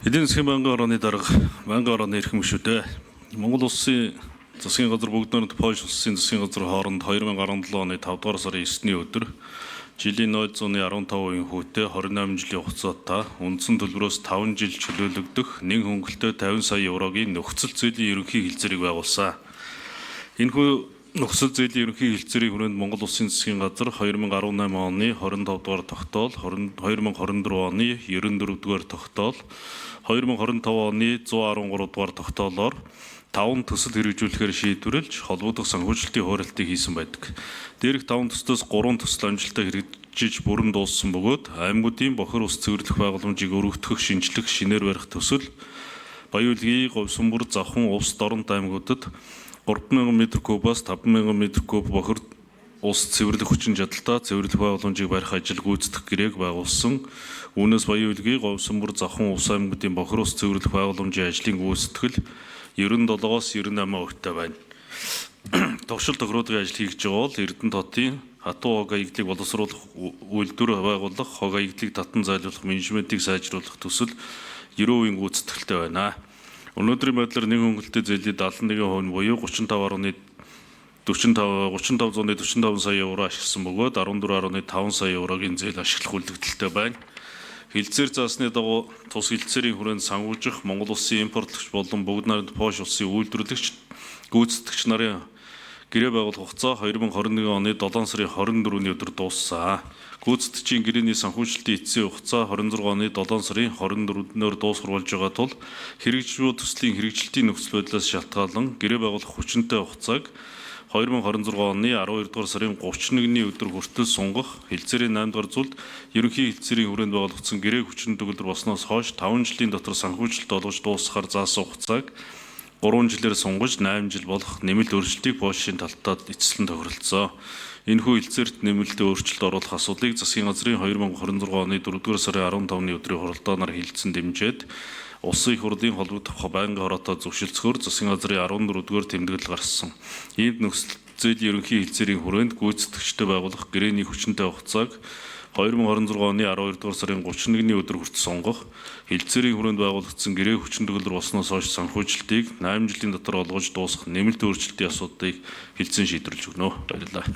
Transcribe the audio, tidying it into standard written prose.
Эдийн засгийн банкны орооны дарга банкны орооны эрхэм гишүүдээ Монгол улсын засгийн газар бүгд найрамд Польш улсын засгийн газар хооронд 2017 оны 5 дугаар сарын 9-ний өдөр жилийн 0.15% хүүтэй 28 жилийн хугацаатай үндсэн төлбөрөөс 5 жил чөлөөлөгдөх нэн хөнгөлөлтөй 50 сая еврогийн нөхцөл зээлийн ерөнхий хэлцээрийг байгуулсан. Энэхүү нөхцөл зээлийн ерөнхий хэлцээрийн хүрээнд Монгол улсын засгийн газар 2018 оны 25 дугаар тогтоол, 2024 оны 94 дугаар тогтоол, 2025 оны 113 дугаар тогтоолоор 5 төсөл хэрэгжүүлэхээр шийдвэрлэж холбогдох санхүүжилтийн хууралтыг хийсэн байдаг. Дээрх 5 төслөөс 3 төсөл амжилттай хэрэгжиж бүрэн дууссан бөгөөд аймагуудын бохир ус цэвэрлэх байгууламжийг өргөдгөх, шинжлэх, шинээр барих төсөл Баян-Улгийн, Говьсөнбөр, Завхан, Улс дорнод аймагуудад 3000 м3-аас 5000 м3 бохир ус цэвэрлэх хүчин чадалтай цэвэрлэх байгууламжийг барих ажил гүйцэтгэх гэрээг байгуулсан. Үүнээс Баян-Улгийн, Говьсөнбөр, Завхан, Улс аймагуудын бохир ус цэвэрлэх байгууламжийн ажлын гүйцэтгэл 97-оос 98% байна. Товшил тохируулгын ажил хийж байгаа бол Эрдэнэ хотын хатуу хог аягдлыг боловсруулах үйлдвэр байгуулах, хог аягдлыг татан зайлуулах, менежментийг сайжруулах төсөл 90% гүйцэтгэлтэй байна. Өнөөдрийн байдлаар нэг хөнгөлөлтөй зээлийн 71% буюу 35.45 сая евро ашигласан бөгөөд 14.5 сая еврогийн зээл ашиглах үйлдвэрлэлтэй байна. Хэлцээр заасны дагуу тус хэлцээрийн хүрээнд санхүүжих Монгол улсын импортлогч болон бүгд найрамд Польш улсын үйлдвэрлэгч гүйцэтгэгч нарын гэрээ байгуулах хугацаа 2021 оны 7 сарын 24-ний өдөр дууссан. Гүйцэтгэгчийн гэрээний санхүүжилтийн эцсийн хугацаа 26 оны 7 сарын 24-нд дуусгар болж байгаа тул хэрэгжлүүд төслийн хэрэгжилтийн нөхцөл байдлаас шалтгаалan гэрээ байгуулах хүчинтэй хугацааг 2026 оны 12 дугаар сарын 31-ний өдөр хүртэл сунгах хэлцээрийн 8 дугаар зүйлд ерөнхий хэлцээрийн хүрээнд байгуулагдсан гэрээ хүчин төгөлдөр болсноос хойш 5 жилийн дотор санхүүжилт олгож дуусгахаар заасан хугацааг 3 жилээр сунгаж 8 жил болох нэмэлт өөрчлөлтийг Польшийн талтад эцэслэн тохиролцсон. Энэхүү хэлцээрт нэмэлт өөрчлөлт оруулах асуудлыг засгийн газрын 2026 оны 4 дугаар сарын 15-ны өдрийн хуралдаанаар хэлэлцэн дэмжиж Улсын их хурлын холбогдох байнгын хороотой зөвшөлдсөөр засгийн газрын 14-р тэмдэглэл гаргасан. Иймд нөхцөл зээлийн ерөнхий хэлцээрийн хүрээнд гүйцэтгэгчтэй байгуулах гэрээний хүчинтэй хугацааг 2026 оны 12 дугаар сарын 31-ний өдөр хүртэл сунгах, хэлцээрийн хүрээнд байгуулагдсан гэрээ хүчин төгөлдөр болсноос хойш санхүүжилтийг 8 жилийн дотор олгож дуусгах нэмэлт өөрчлөлтийн асуудлыг хэлцэн шийдвэрлэж өгнө. Баярлалаа.